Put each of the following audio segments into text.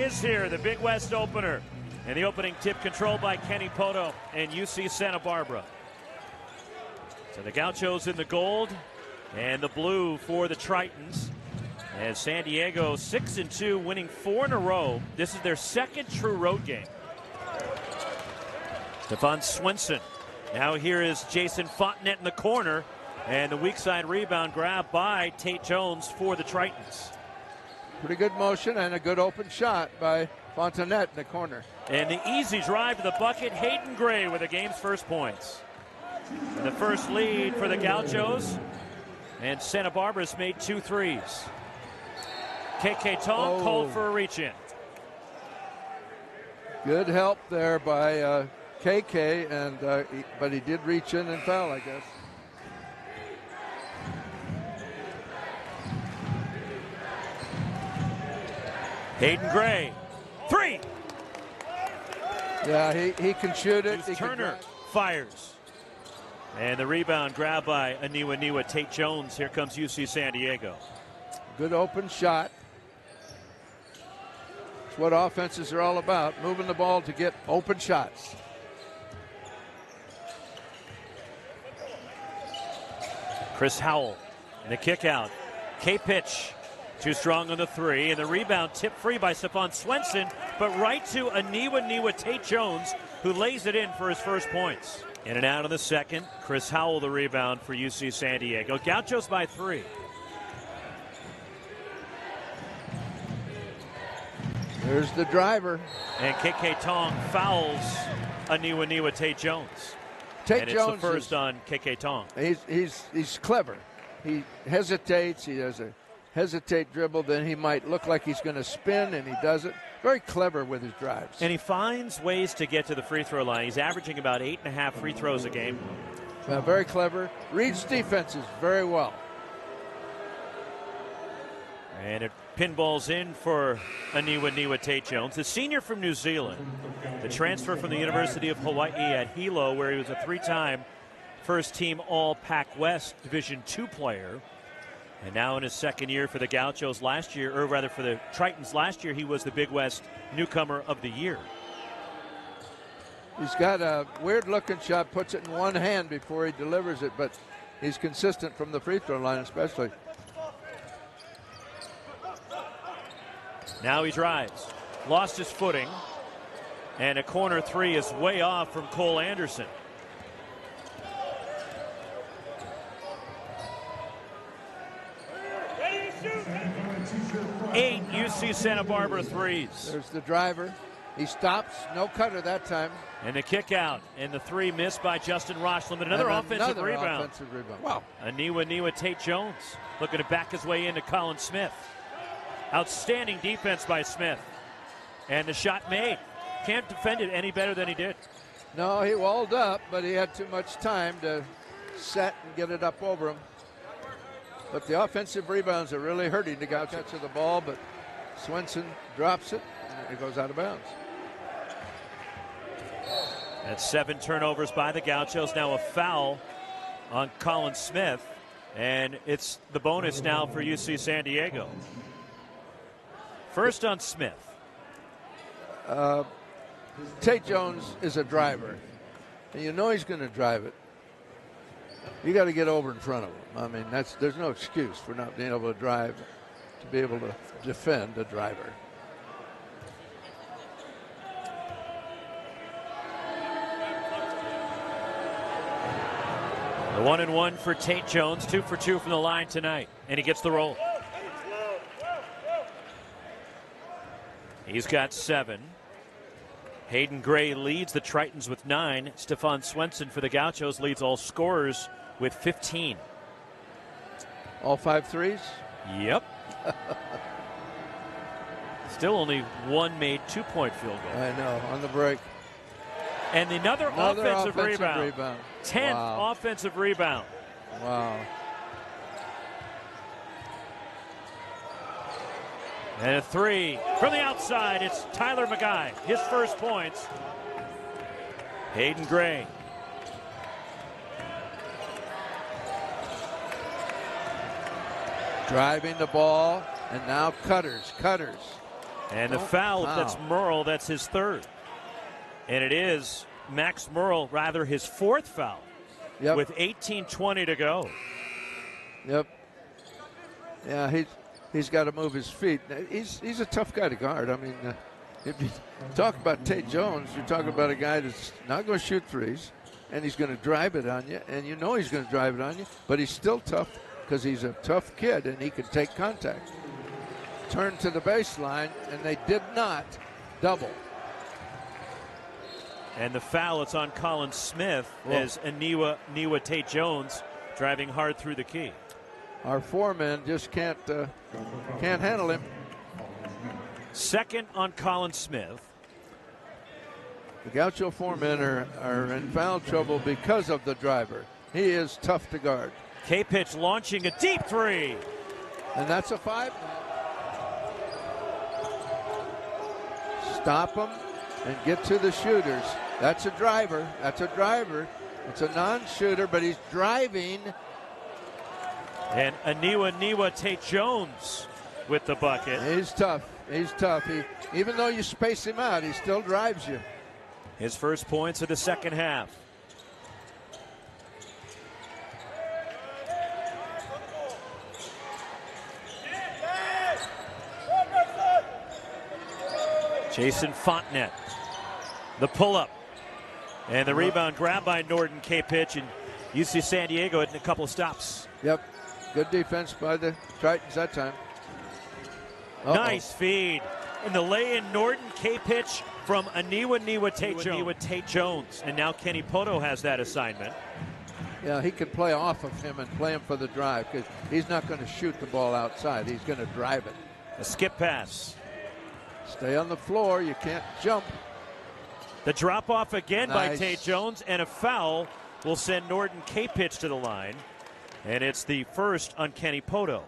is here, the Big West opener. And the opening tip controlled by Kenny Poto and UC Santa Barbara. So the Gauchos in the gold and the blue for the Tritons. As San Diego 6-2, winning 4 in a row. This is their second true road game. Stefan Swenson. Now here is Jason Fontenette in the corner. And the weak side rebound grab by Tait-Jones for the Tritons. Pretty good motion and a good open shot by Fontenette in the corner. And the easy drive to the bucket, Hayden Gray with the game's first points. And the first lead for the Gauchos. And Santa Barbara's made 2 threes. KK Tong called for a reach-in. Good help there by KK, but he did reach in and foul, I guess. Hayden Gray, 3. Yeah, he can shoot it. Turner fires. And the rebound grabbed by Aniwaniwa Tait-Jones. Here comes UC San Diego. Good open shot. It's what offenses are all about, moving the ball to get open shots. Chris Howell and the kick out. K-pitch. Too strong on the 3, and the rebound tipped free by Stefan Swenson, but right to Aniwaniwa Tait-Jones, who lays it in for his first points. In and out of the second, Chris Howell the rebound for UC San Diego. Gauchos by 3. There's the driver. And KK Tong fouls Aniwaniwa Tait-Jones. And it's the first on KK Tong. He's clever. He hesitates. He does a hesitate dribble, then he might look like he's going to spin, and he doesn't. Very clever with his drives. And he finds ways to get to the free throw line. He's averaging about 8.5 free throws a game. Very clever. Reads defenses very well. And it pinballs in for Aniwaniwa Tait-Jones, the senior from New Zealand. The transfer from the University of Hawaii at Hilo, where he was a 3-time first-team All-Pac West Division II player. And now in his second year for the Gauchos last year, or rather for the Tritons last year, he was the Big West Newcomer of the Year. He's got a weird-looking shot, puts it in one hand before he delivers it, but he's consistent from the free throw line especially. Now he drives. Lost his footing. And a corner 3 is way off from Cole Anderson. 8 UC Santa Barbara threes. There's the driver. He stops. No cutter that time. And the kick out. And the 3 missed by Justin Rochland. Another offensive rebound. Wow. Aniwaniwa Tait-Jones looking to back his way into Colin Smith. Outstanding defense by Smith. And the shot made. Can't defend it any better than he did. No, he walled up, but he had too much time to set and get it up over him. But the offensive rebounds are really hurting the Gauchos of the ball, but Swenson drops it, and it goes out of bounds. That's 7 turnovers by the Gauchos. Now a foul on Colin Smith, and it's the bonus now for UC San Diego. First on Smith. Tait-Jones is a driver, and you know he's going to drive it. You got to get over in front of him. I mean, there's no excuse for not being able to drive, to be able to defend a driver. The 1-and-1 for Tait-Jones, 2 for 2 from the line tonight, and he gets the roll. He's got 7. Hayden Gray leads the Tritons with 9. Stefan Swenson for the Gauchos leads all scorers with 15. All 5 threes? Yep. Still only 1 made 2-point field goal. I know, on the break. And another offensive rebound. 10th Wow. offensive rebound. Wow. And a 3 from the outside. It's Tyler McGuy. His first points. Hayden Gray. Driving the ball, and now Cutters. And the foul, if that's Merle, that's his third. And it is Max Merle, rather his fourth foul. Yep. With 18:20 to go. Yep. Yeah, he's got to move his feet. He's a tough guy to guard. I mean, if you talk about Tait-Jones, you're talking about a guy that's not going to shoot threes, and he's going to drive it on you, and you know he's going to drive it on you, but he's still tough because he's a tough kid, and he can take contact. Turn to the baseline, and they did not double. And the foul, it's on Colin Smith as Aniwaniwa Tait-Jones driving hard through the key. Our foreman just can't handle him. Second on Colin Smith. The Gaucho foremen are in foul trouble because of the driver. He is tough to guard. K-Pitch launching a deep three. And that's a 5. Stop him and get to the shooters. That's a driver. That's a driver. It's a non-shooter, but he's driving. And Aniwaniwa Tait-Jones with the bucket. He's tough. He's tough. Even though you space him out, he still drives you. His first points of the second half. Jason Fontenette. The pull-up. And the rebound grabbed by Norton K-Pitch, and UC San Diego had a couple of stops. Yep. Good defense by the Tritons that time. Nice feed. And the lay-in Norton K-Pitch from Aniwaniwa Tait-Jones. And now Kenny Poto has that assignment. Yeah, he can play off of him and play him for the drive because he's not going to shoot the ball outside. He's going to drive it. A skip pass. Stay on the floor. You can't jump. The drop off again by Nice. Tait-Jones, and a foul will send Norton K-Pitch to the line. And it's the first on Kenny Poto.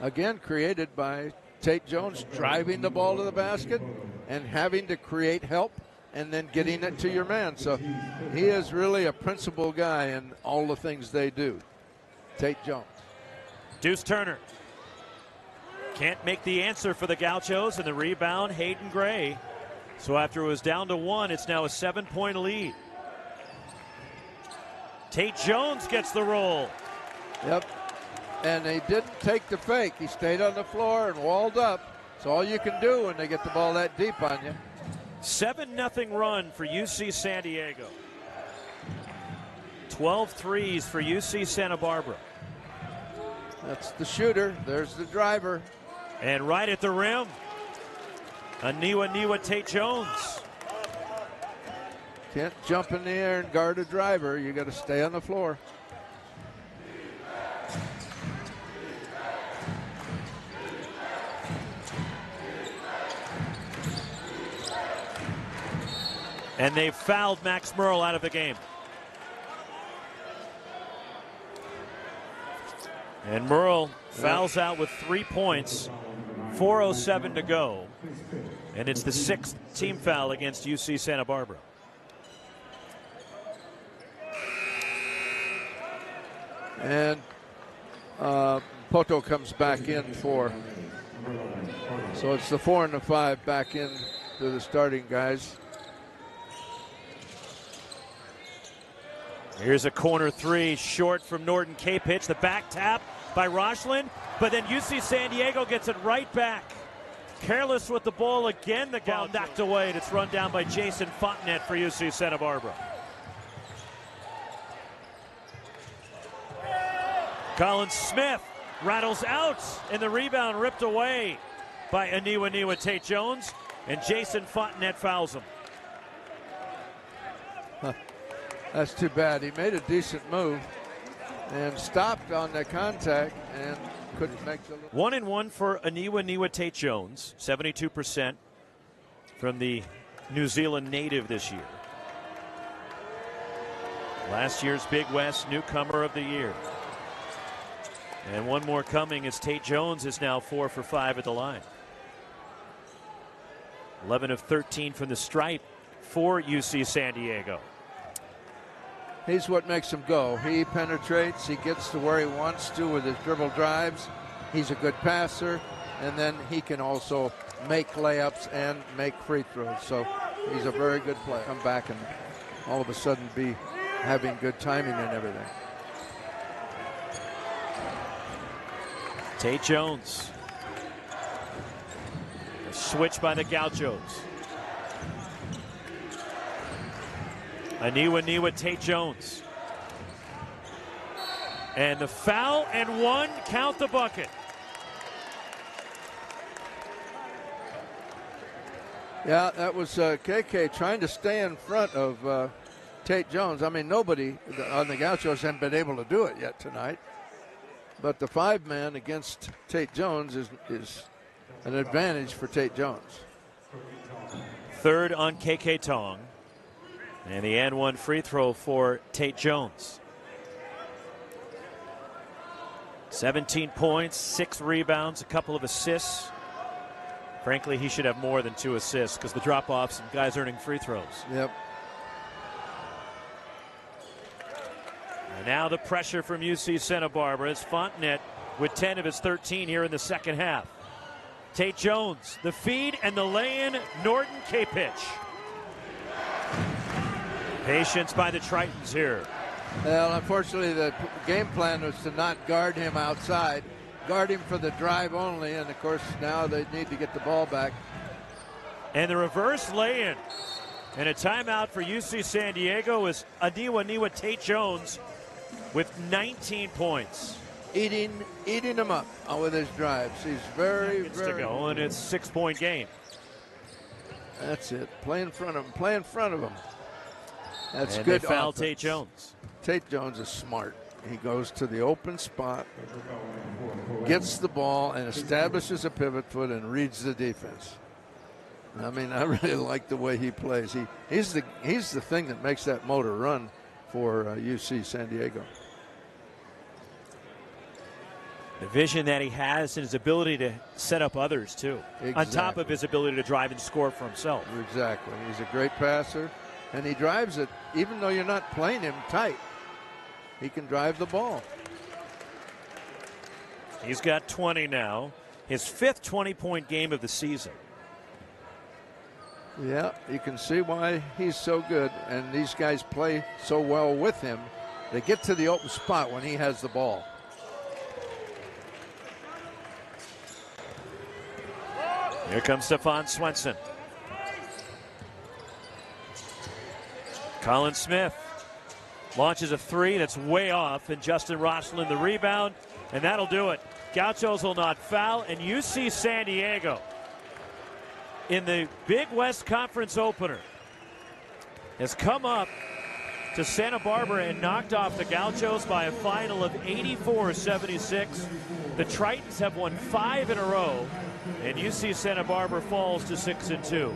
Again, created by Tait-Jones driving the ball to the basket and having to create help and then getting it to your man. So he is really a principal guy in all the things they do. Tait-Jones. Deuce Turner can't make the answer for the Gauchos, and the rebound, Hayden Gray. So after it was down to 1, it's now a 7-point lead. Tait-Jones gets the roll. Yep. And he didn't take the fake. He stayed on the floor and walled up. It's all you can do when they get the ball that deep on you. 7-0 run for UC San Diego. 12 threes for UC Santa Barbara. That's the shooter. There's the driver. And right at the rim, Aniwaniwa Tait-Jones. Can't jump in the air and guard a driver. You got to stay on the floor. And they've fouled Max Merle out of the game. And Merle fouls out with 3 points, 4:07 to go. And it's the 6th team foul against UC Santa Barbara. And Poto comes back in for. So it's the 4 and the 5 back in to the starting guys. Here's a corner three, short from Norton K-Pitch. The back tap by Rochland, but then UC San Diego gets it right back. Careless with the ball again. The ball knocked away, and it's run down by Jason Fontenette for UC Santa Barbara. Colin Smith rattles out, and the rebound ripped away by Aniwaniwa Tait-Jones, and Jason Fontenette fouls him. That's too bad. He made a decent move and stopped on the contact and couldn't make the. 1-1 for Aniwaniwa Tait-Jones, 72% from the New Zealand native this year. Last year's Big West newcomer of the year. And one more coming as Tait-Jones is now 4 for 5 at the line. 11 of 13 from the stripe for UC San Diego. He's what makes him go. He penetrates. He gets to where he wants to with his dribble drives. He's a good passer. And then he can also make layups and make free throws. So he's a very good player. Come back and all of a sudden be having good timing and everything. Tait-Jones. A switch by the Gauchos. Aniwaniwa Tait-Jones. And the foul and one, count the bucket. Yeah, that was KK trying to stay in front of Tait-Jones. I mean, nobody on the Gauchos hasn't been able to do it yet tonight. But the 5-man against Tait-Jones is an advantage for Tait-Jones. Third on KK Tong. And the and one free throw for Tait-Jones. 17 points, 6 rebounds, a couple of assists. Frankly, he should have more than 2 assists because the drop-offs and guys earning free throws. Yep. And now the pressure from UC Santa Barbara is Fontenette with 10 of his 13 here in the second half. Tait-Jones, the feed and the lay-in, Norton K-pitch. Patience by the Tritons here. Well, unfortunately, the game plan was to not guard him outside, guard him for the drive only, and of course now they need to get the ball back. And the reverse lay-in. And a timeout for UC San Diego is Aniwaniwa Tait-Jones with 19 points. Eating him up with his drives. He's very to go, and it's a 6-point game. That's it. Play in front of him. Play in front of him. That's and good. They foul offense. Tait-Jones. Tait-Jones is smart. He goes to the open spot, gets the ball, and establishes a pivot foot and reads the defense. I mean, I really like the way he plays. He's the thing that makes that motor run for UC San Diego. The vision that he has and his ability to set up others, too. Exactly. On top of his ability to drive and score for himself. Exactly. He's a great passer, and he drives it even though you're not playing him tight. He can drive the ball. He's got 20 now. His 5th 20-point game of the season. Yeah, you can see why he's so good, and these guys play so well with him. They get to the open spot when he has the ball. Here comes Stefan Swenson. Colin Smith launches a 3 that's way off, and Justin Rosslin the rebound, and that'll do it. Gauchos will not foul, and UC San Diego in the Big West Conference opener has come up to Santa Barbara and knocked off the Gauchos by a final of 84-76. The Tritons have won 5 in a row, and UC Santa Barbara falls to 6-2.